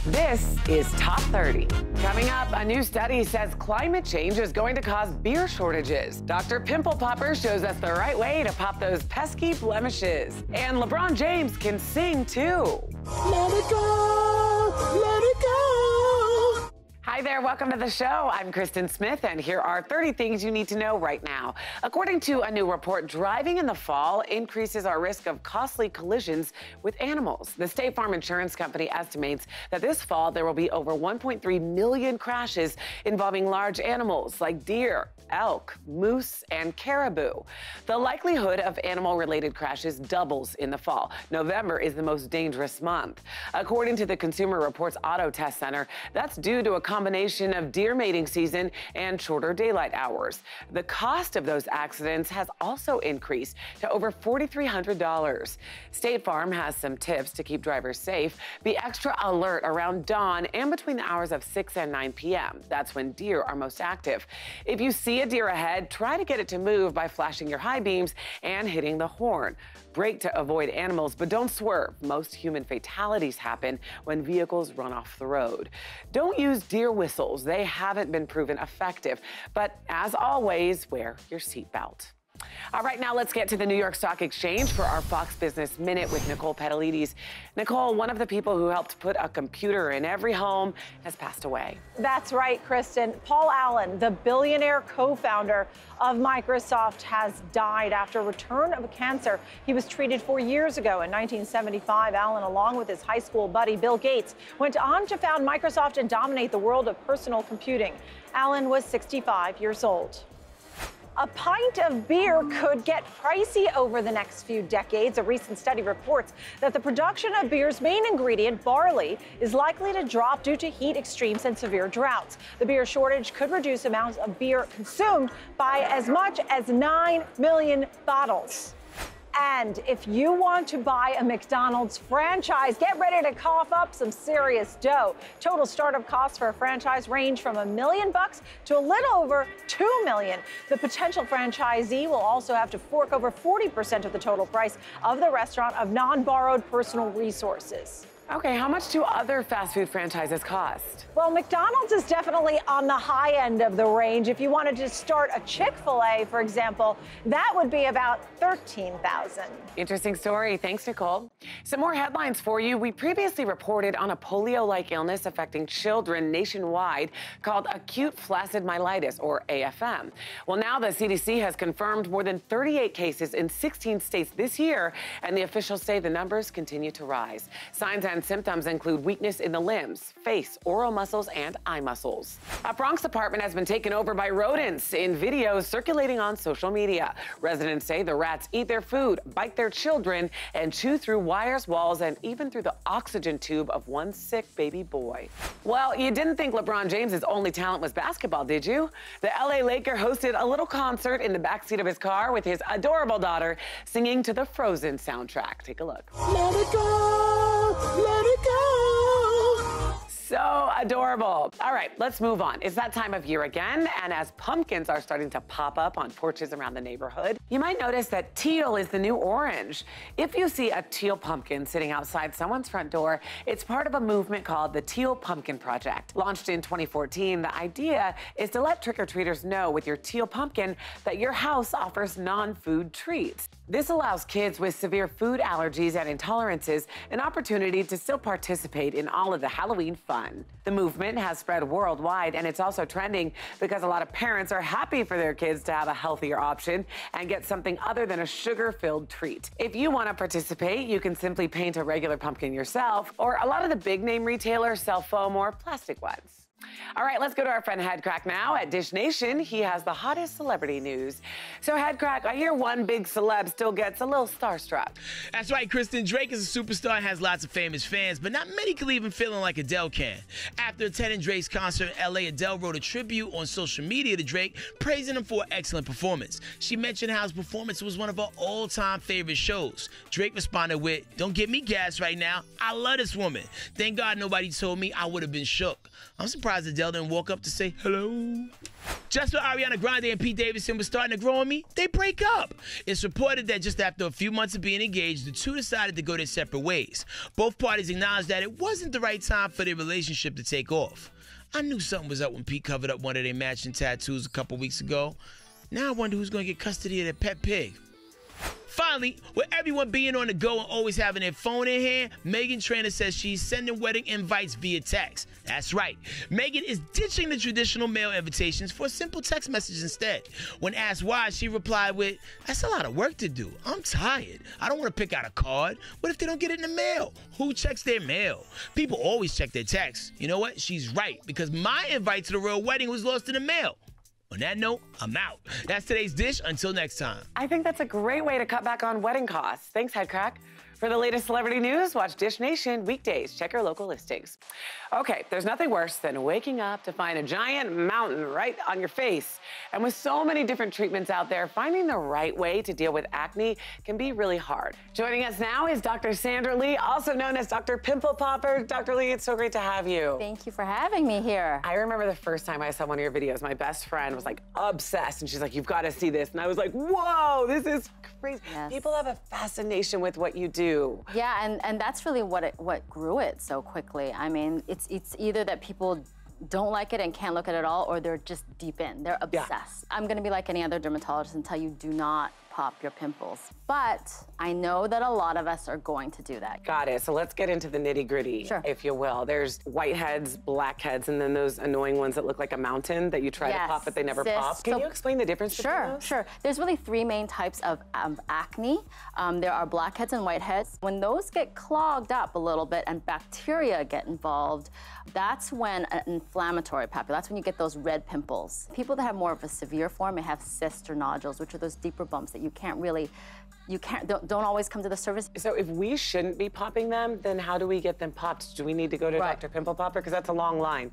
This is Top 30. Coming up, a new study says climate change is going to cause beer shortages. Dr. Pimple Popper shows us the right way to pop those pesky blemishes. And LeBron James can sing too. Let it go, let it go. Hi there, welcome to the show. I'm Kristen Smith, and here are 30 things you need to know right now. According to a new report, driving in the fall increases our risk of costly collisions with animals. The State Farm Insurance Company estimates that this fall there will be over 1.3 million crashes involving large animals like deer, elk, moose, and caribou. The likelihood of animal-related crashes doubles in the fall. November is the most dangerous month. According to the Consumer Reports Auto Test Center, that's due to a combination of deer mating season and shorter daylight hours. The cost of those accidents has also increased to over $4,300. State Farm has some tips to keep drivers safe. Be extra alert around dawn and between the hours of 6 and 9 p.m. That's when deer are most active. If you see a deer ahead, try to get it to move by flashing your high beams and hitting the horn. Brake to avoid animals, but don't swerve. Most human fatalities happen when vehicles run off the road. Don't use deer whistles. They haven't been proven effective. But as always, wear your seatbelt. All right, now let's get to the New York Stock Exchange for our Fox Business Minute with Nicole Petalides. Nicole, one of the people who helped put a computer in every home has passed away. That's right, Kristen. Paul Allen, the billionaire co-founder of Microsoft, has died after a return of cancer he was treated 4 years ago. In 1975, Allen, along with his high school buddy Bill Gates, went on to found Microsoft and dominate the world of personal computing. Allen was 65 years old. A pint of beer could get pricey over the next few decades. A recent study reports that the production of beer's main ingredient, barley, is likely to drop due to heat extremes and severe droughts. The beer shortage could reduce amounts of beer consumed by as much as 9 million bottles. And if you want to buy a McDonald's franchise, get ready to cough up some serious dough. Total startup costs for a franchise range from $1 million to a little over $2 million. The potential franchisee will also have to fork over 40% of the total price of the restaurant of non-borrowed personal resources. Okay, how much do other fast food franchises cost? Well, McDonald's is definitely on the high end of the range. If you wanted to start a Chick-fil-A, for example, that would be about $13,000. Interesting story. Thanks, Nicole. Some more headlines for you. We previously reported on a polio-like illness affecting children nationwide called acute flaccid myelitis, or AFM. Well, now the CDC has confirmed more than 38 cases in 16 states this year, and the officials say the numbers continue to rise. Signs and symptoms include weakness in the limbs, face, oral muscles, and eye muscles. A Bronx apartment has been taken over by rodents in videos circulating on social media. Residents say the rats eat their food, bite their children, and chew through wires, walls, and even through the oxygen tube of one sick baby boy. Well, you didn't think LeBron James' only talent was basketball, did you? The LA Laker hosted a little concert in the backseat of his car with his adorable daughter singing to the Frozen soundtrack. Take a look. Let it go, let it go. So adorable. All right, let's move on. It's that time of year again, and as pumpkins are starting to pop up on porches around the neighborhood, you might notice that teal is the new orange. If you see a teal pumpkin sitting outside someone's front door, it's part of a movement called the Teal Pumpkin Project. Launched in 2014, the idea is to let trick-or-treaters know with your teal pumpkin that your house offers non-food treats. This allows kids with severe food allergies and intolerances an opportunity to still participate in all of the Halloween fun. The movement has spread worldwide, and it's also trending because a lot of parents are happy for their kids to have a healthier option and get something other than a sugar-filled treat. If you want to participate, you can simply paint a regular pumpkin yourself, or a lot of the big-name retailers sell foam or plastic ones. All right, let's go to our friend Headcrack now at Dish Nation. He has the hottest celebrity news. So, Headcrack, I hear one big celeb still gets a little starstruck. That's right, Kristen. Drake is a superstar and has lots of famous fans, but not many can leave him feeling like Adele can. After attending Drake's concert in L.A., Adele wrote a tribute on social media to Drake, praising him for an excellent performance. She mentioned how his performance was one of her all-time favorite shows. Drake responded with, "Don't get me gassed right now. I love this woman. Thank God nobody told me I would have been shook." I'm surprised surprised Adele didn't walk up to say hello. Just when Ariana Grande and Pete Davidson were starting to grow on me, they break up. It's reported that just after a few months of being engaged, the two decided to go their separate ways. Both parties acknowledged that it wasn't the right time for their relationship to take off. I knew something was up when Pete covered up one of their matching tattoos a couple weeks ago. Now I wonder who's going to get custody of their pet pig. Finally, with everyone being on the go and always having their phone in hand, Meghan Trainor says she's sending wedding invites via text. That's right. Meghan is ditching the traditional mail invitations for a simple text message instead. When asked why, she replied with, "That's a lot of work to do. I'm tired. I don't want to pick out a card. What if they don't get it in the mail? Who checks their mail? People always check their texts." You know what? She's right, because my invite to the royal wedding was lost in the mail. On that note, I'm out. That's today's dish. Until next time. I think that's a great way to cut back on wedding costs. Thanks, Headcrack. For the latest celebrity news, watch Dish Nation weekdays. Check your local listings. Okay, there's nothing worse than waking up to find a giant mountain right on your face. And with so many different treatments out there, finding the right way to deal with acne can be really hard. Joining us now is Dr. Sandra Lee, also known as Dr. Pimple Popper. Dr. Lee, it's so great to have you. Thank you for having me here. I remember the first time I saw one of your videos, my best friend was like obsessed, and she's like, "You've got to see this." And I was like, "Whoa, this is crazy." Yes. People have a fascination with what you do. Yeah, and that's really what grew it so quickly. I mean, it's either that people don't like it and can't look at it at all, or they're just deep in. They're obsessed. Yeah. I'm gonna be like any other dermatologist and tell you, do not pop your pimples. But I know that a lot of us are going to do that. Got it. So let's get into the nitty-gritty, Sure. if you will. There's whiteheads, blackheads, and then those annoying ones that look like a mountain that you try to Yes, pop, but they never cysts. pop. Can you explain the difference between Sure, those? sure. There's really three main types of acne. There are blackheads and whiteheads. When those get clogged up a little bit and bacteria get involved, that's when an inflammatory papule, that's when you get those red pimples. People that have more of a severe form may have cysts or nodules, which are those deeper bumps that don't always come to the surface. So if we shouldn't be popping them, then how do we get them popped? Do we need to go to Right. Dr. Pimple Popper? Because that's a long line.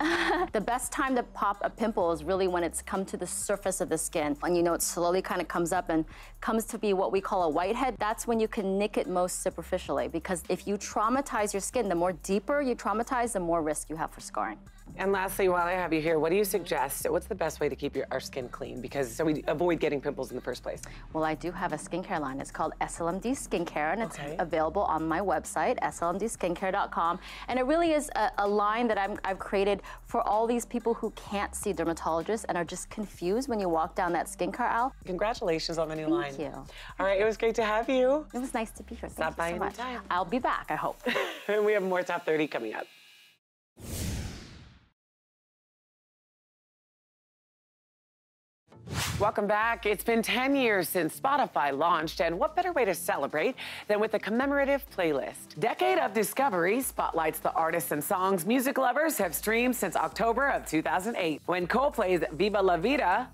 The best time to pop a pimple is really when it's come to the surface of the skin. And you know, it slowly kind of comes up and comes to be what we call a whitehead. That's when you can nick it most superficially, because if you traumatize your skin, the more deeper you traumatize, the more risk you have for scarring. And lastly, while I have you here, what do you suggest? What's the best way to keep our skin clean? So we avoid getting pimples in the first place. Well, I do have a skincare line. It's called SLMD Skincare, and it's Okay. available on my website, slmdskincare.com. And it really is a line that I've created for all these people who can't see dermatologists and are just confused when you walk down that skincare aisle. Congratulations on the new line. Thank you. All right, it was great to have you. It was nice to be here. Stop Thank you by so much. anytime. I'll be back, I hope. And we have more Top 30 coming up. Welcome back. It's been 10 years since Spotify launched, and what better way to celebrate than with a commemorative playlist? Decade of Discovery spotlights the artists and songs music lovers have streamed since October of 2008, when Coldplay's Viva La Vida.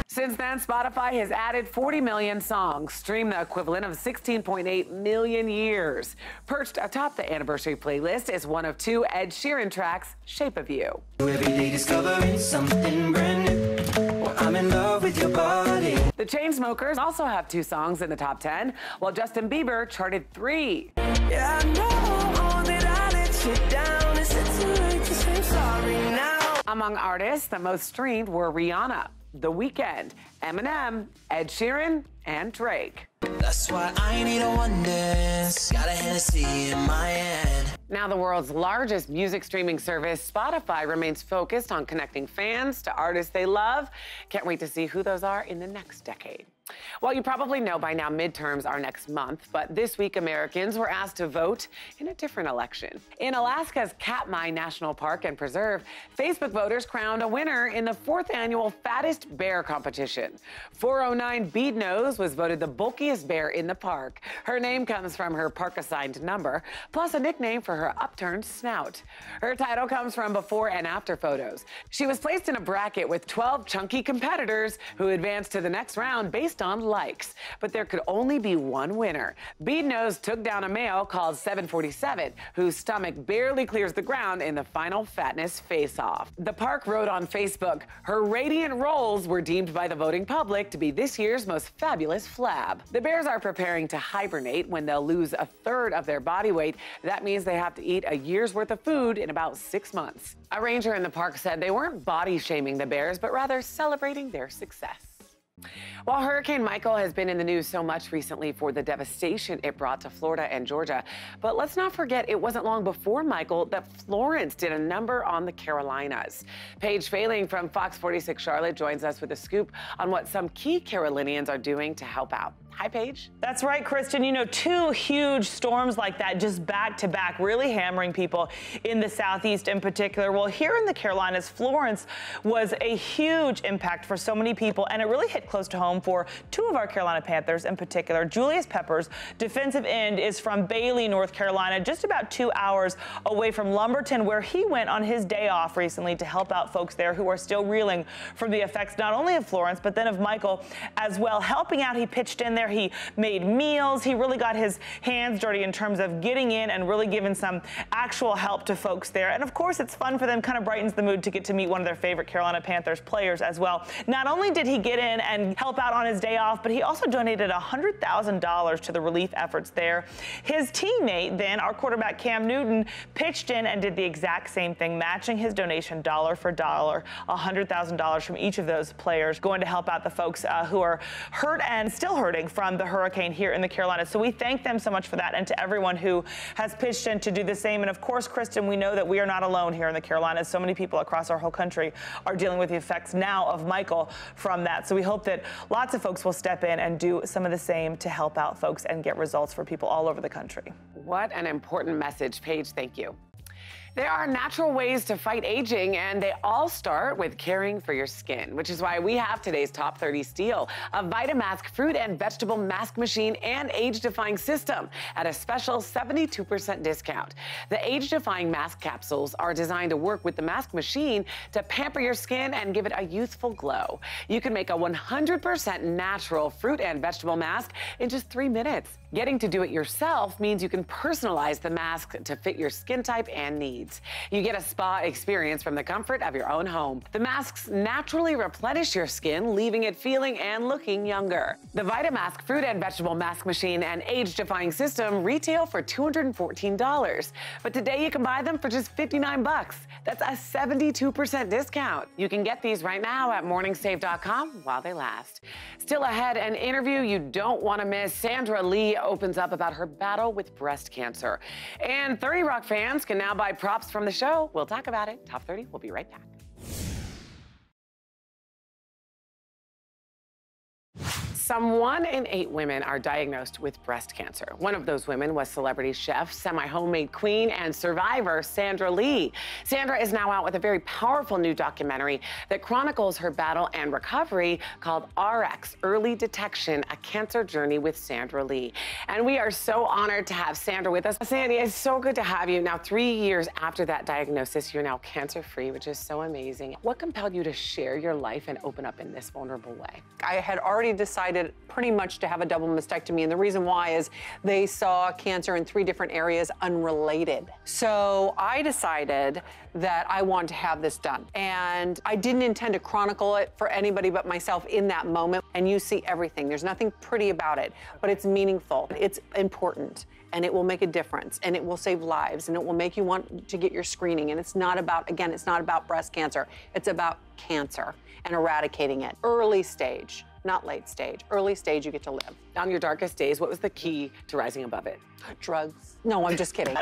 Since then, Spotify has added 40 million songs, streamed the equivalent of 16.8 million years. Perched atop the anniversary playlist is one of two Ed Sheeran tracks, Shape of You. Every day discovering something brand new. Well, I'm in love with your body. The Chainsmokers also have two songs in the top 10, while Justin Bieber charted 3. Yeah, I know that I let you down. It's too late to say sorry now. Among artists, the most streamed were Rihanna, The Weeknd, Eminem, Ed Sheeran, and Drake. That's why I need a one dance. Got a Hennessy in my hand. Now, the world's largest music streaming service, Spotify, remains focused on connecting fans to artists they love. Can't wait to see who those are in the next decade. Well, you probably know by now midterms are next month, but this week Americans were asked to vote in a different election. In Alaska's Katmai National Park and Preserve, Facebook voters crowned a winner in the 4th annual Fattest Bear competition. 409 Beadnose was voted the bulkiest bear in the park. Her name comes from her park-assigned number, plus a nickname for her upturned snout. Her title comes from before and after photos. She was placed in a bracket with 12 chunky competitors who advanced to the next round based based on likes. But there could only be one winner. Bead-Nose took down a male called 747, whose stomach barely clears the ground in the final fatness face-off. The park wrote on Facebook, her radiant rolls were deemed by the voting public to be this year's most fabulous flab. The bears are preparing to hibernate when they'll lose a third of their body weight. That means they have to eat a year's worth of food in about 6 months. A ranger in the park said they weren't body shaming the bears, but rather celebrating their success. While Hurricane Michael has been in the news so much recently for the devastation it brought to Florida and Georgia, but let's not forget it wasn't long before Michael that Florence did a number on the Carolinas. Paige Failing from Fox 46 Charlotte joins us with a scoop on what some key Carolinians are doing to help out. Hi, Paige. That's right, Kristen. You know, 2 huge storms like that, just back to back, really hammering people in the Southeast in particular. Well, here in the Carolinas, Florence was a huge impact for so many people, and it really hit close to home for 2 of our Carolina Panthers in particular. Julius Peppers, defensive end, is from Bailey, North Carolina, just about 2 hours away from Lumberton, where he went on his day off recently to help out folks there who are still reeling from the effects not only of Florence, but then of Michael as well. Helping out, he pitched in there. He made meals. He really got his hands dirty in terms of getting in and really giving some actual help to folks there. And of course, it's fun for them, kind of brightens the mood to get to meet one of their favorite Carolina Panthers players as well. Not only did he get in and help out on his day off, but he also donated $100,000 to the relief efforts there. His teammate then, our quarterback Cam Newton, pitched in and did the exact same thing, matching his donation dollar for dollar, $100,000 from each of those players, going to help out the folks who are hurt and still hurting from the hurricane here in the Carolinas. So we thank them so much for that, and to everyone who has pitched in to do the same. And of course, Kristen, we know that we are not alone here in the Carolinas. So many people across our whole country are dealing with the effects now of Michael from that. So we hope that lots of folks will step in and do some of the same to help out folks and get results for people all over the country. What an important message, Paige. Thank you. There are natural ways to fight aging, and they all start with caring for your skin, which is why we have today's Top 30 steal, a VitaMask fruit and vegetable mask machine and age-defying system at a special 72% discount. The age-defying mask capsules are designed to work with the mask machine to pamper your skin and give it a youthful glow. You can make a 100% natural fruit and vegetable mask in just 3 minutes. Getting to do it yourself means you can personalize the mask to fit your skin type and needs. You get a spa experience from the comfort of your own home. The masks naturally replenish your skin, leaving it feeling and looking younger. The VitaMask fruit and vegetable mask machine and age-defying system retail for $214. But today you can buy them for just $59. That's a 72% discount. You can get these right now at morningsave.com while they last. Still ahead, an interview you don't want to miss. Sandra Lee opens up about her battle with breast cancer. And 30 Rock fans can now buy props from the show. We'll talk about it. Top 30, we'll be right back. Some 1 in 8 women are diagnosed with breast cancer. One of those women was celebrity chef, semi-homemade queen, and survivor Sandra Lee. Sandra is now out with a very powerful new documentary that chronicles her battle and recovery called RX, Early Detection, A Cancer Journey with Sandra Lee. And we are so honored to have Sandra with us. Sandy, it's so good to have you. Now, 3 years after that diagnosis, you're now cancer-free, which is so amazing. What compelled you to share your life and open up in this vulnerable way? I had already decided pretty much to have a double mastectomy, and the reason why is they saw cancer in 3 different areas unrelated. So I decided that I wanted to have this done, and I didn't intend to chronicle it for anybody but myself in that moment. And you see everything. There's nothing pretty about it, but it's meaningful. It's important, and it will make a difference, and it will save lives, and it will make you want to get your screening. And it's not about, again, it's not about breast cancer. It's about cancer and eradicating it. Early stage, not late stage. Early stage, you get to live. On your darkest days, what was the key to rising above it? Drugs. No, I'm just kidding.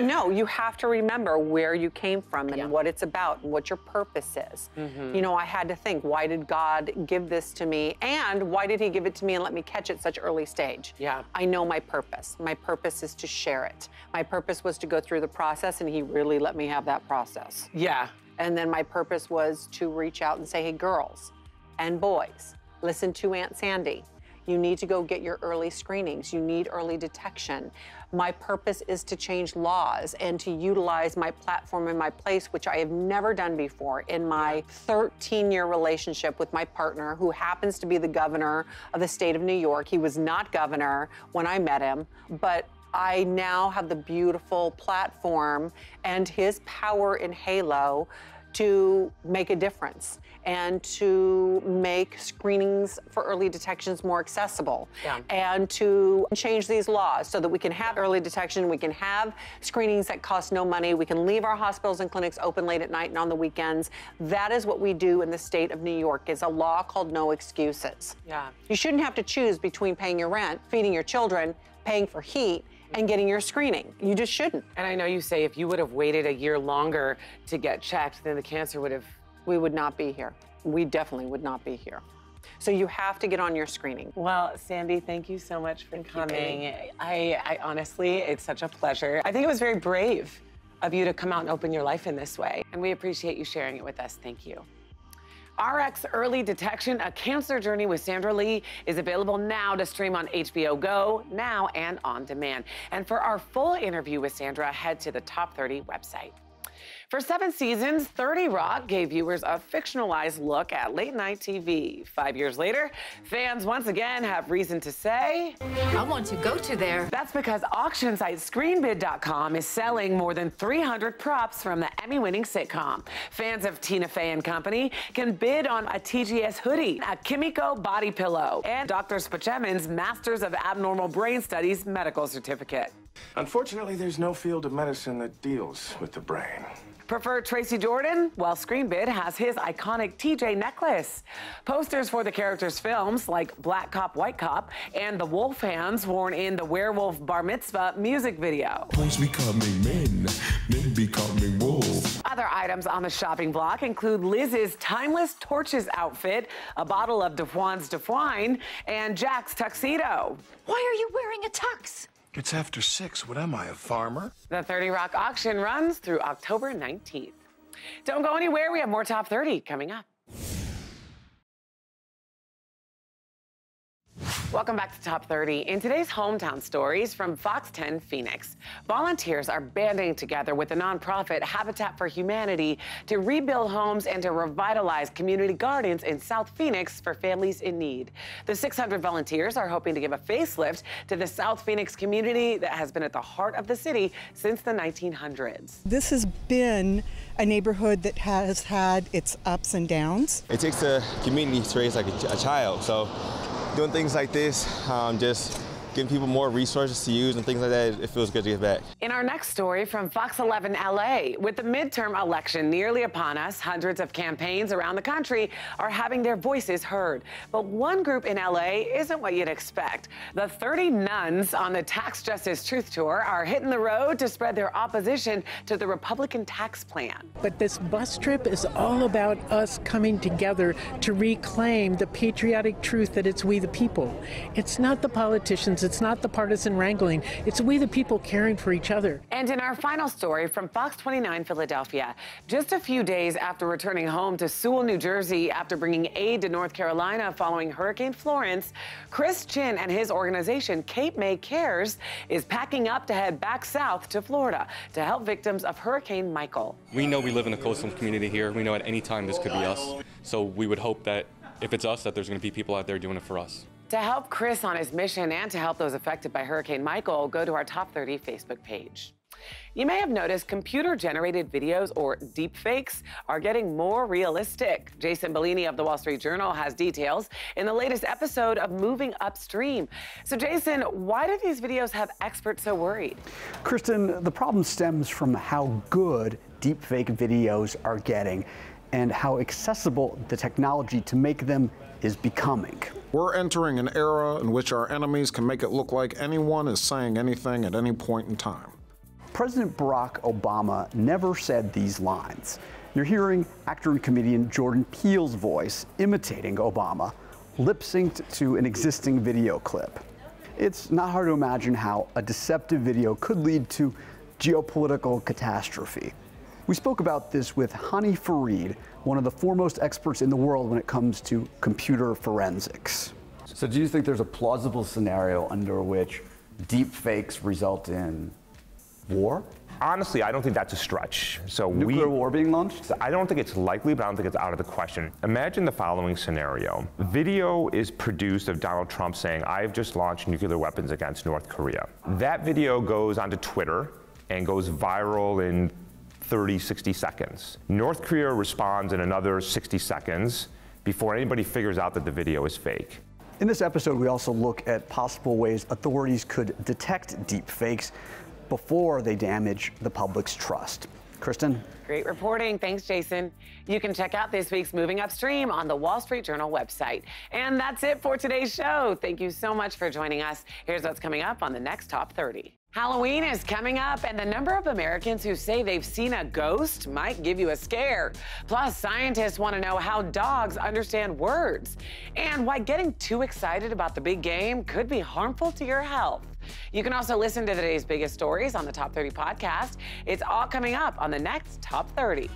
No, you have to remember where you came from and what it's about and what your purpose is. You know, I had to think, why did God give this to me? And why did he give it to me and let me catch it at such early stage? Yeah. I know my purpose. My purpose is to share it. My purpose was to go through the process, and he really let me have that process. Yeah. And then my purpose was to reach out and say, hey, girls and boys, listen to Aunt Sandy. You need to go get your early screenings. You need early detection. My purpose is to change laws and to utilize my platform and my place, which I have never done before in my 13-year relationship with my partner, who happens to be the governor of the state of New York. He was not governor when I met him, but I now have the beautiful platform and his power in Halo to make a difference and to make screenings for early detections more accessible, and to change these laws so that we can have early detection, we can have screenings that cost no money, we can leave our hospitals and clinics open late at night and on the weekends. That is what we do in the state of New York. It's a law called no excuses. You shouldn't have to choose between paying your rent, feeding your children, paying for heat, and getting your screening. You just shouldn't. And I know you say if you would have waited a year longer to get checked, then the cancer would have... We would not be here. We definitely would not be here. So you have to get on your screening. Well, Sandy, thank you so much for coming. I honestly, it's such a pleasure. I think it was very brave of you to come out and open your life in this way. And we appreciate you sharing it with us. Thank you. RX Early Detection, A Cancer Journey with Sandra Lee is available now to stream on HBO Go, now and on demand. And for our full interview with Sandra, head to the Top 30 website. For 7 seasons, 30 Rock gave viewers a fictionalized look at late-night TV. 5 years later, fans once again have reason to say, I want to go to there. That's because auction site ScreenBid.com is selling more than 300 props from the Emmy-winning sitcom. Fans of Tina Fey and Company can bid on a TGS hoodie, a Kimiko body pillow, and Dr. Spaceman's Masters of Abnormal Brain Studies medical certificate. Unfortunately, there's no field of medicine that deals with the brain. Prefer Tracy Jordan? Well, ScreenBid has his iconic TJ necklace. Posters for the characters' films, like Black Cop, White Cop, and the wolf hands worn in the Werewolf Bar Mitzvah music video. Wolves becoming men, men becoming wolves. Other items on the shopping block include Liz's timeless Torches outfit, a bottle of DeFuan's DeFwine, and Jack's tuxedo. Why are you wearing a tux? It's after 6. What am I, a farmer? The 30 Rock auction runs through October 19th. Don't go anywhere. We have more Top 30 coming up. Welcome back to Top 30. In today's hometown stories from Fox 10 Phoenix, volunteers are banding together with the nonprofit Habitat for Humanity to rebuild homes and to revitalize community gardens in South Phoenix for families in need. The 600 volunteers are hoping to give a facelift to the South Phoenix community that has been at the heart of the city since the 1900s. This has been a neighborhood that has had its ups and downs. It takes a community to raise like a child, so doing things like this, just giving people more resources to use and things like that, it feels good to give back. In our next story from Fox 11 LA, with the midterm election nearly upon us, hundreds of campaigns around the country are having their voices heard. But one group in LA isn't what you'd expect. The 30 nuns on the Tax Justice Truth Tour are hitting the road to spread their opposition to the Republican tax plan. But this bus trip is all about us coming together to reclaim the patriotic truth that it's we the people. It's not the politicians. It's not the partisan wrangling. It's we the people caring for each other. And in our final story from Fox 29 Philadelphia, just a few days after returning home to Sewell, New Jersey, after bringing aid to North Carolina following Hurricane Florence, Chris Chin and his organization Cape May Cares is packing up to head back south to Florida to help victims of Hurricane Michael. We know we live in a coastal community here. We know at any time this could be us. So we would hope that if it's us, that there's going to be people out there doing it for us. To help Chris on his mission and to help those affected by Hurricane Michael, go to our Top 30 Facebook page. You may have noticed computer-generated videos, or deepfakes, are getting more realistic. Jason Bellini of the Wall Street Journal has details in the latest episode of Moving Upstream. So, Jason, why do these videos have experts so worried? Kristen, the problem stems from how good deepfake videos are getting and how accessible the technology to make them is becoming. We're entering an era in which our enemies can make it look like anyone is saying anything at any point in time. President Barack Obama never said these lines. You're hearing actor and comedian Jordan Peele's voice imitating Obama, lip-synced to an existing video clip. It's not hard to imagine how a deceptive video could lead to geopolitical catastrophe. We spoke about this with Hani Farid, one of the foremost experts in the world when it comes to computer forensics. So do you think there's a plausible scenario under which deep fakes result in war? Honestly, I don't think that's a stretch. So Nuclear war being launched? I don't think it's likely, but I don't think it's out of the question. Imagine the following scenario. Video is produced of Donald Trump saying, I've just launched nuclear weapons against North Korea. That video goes onto Twitter and goes viral in 30, 60 seconds. North Korea responds in another 60 seconds before anybody figures out that the video is fake. In this episode, we also look at possible ways authorities could detect deep fakes before they damage the public's trust. Kristen? Great reporting. Thanks, Jason. You can check out this week's Moving Upstream on the Wall Street Journal website. And that's it for today's show. Thank you so much for joining us. Here's what's coming up on the next Top 30. Halloween is coming up, and the number of Americans who say they've seen a ghost might give you a scare. Plus, scientists want to know how dogs understand words and why getting too excited about the big game could be harmful to your health. You can also listen to today's biggest stories on the Top 30 podcast. It's all coming up on the next Top 30.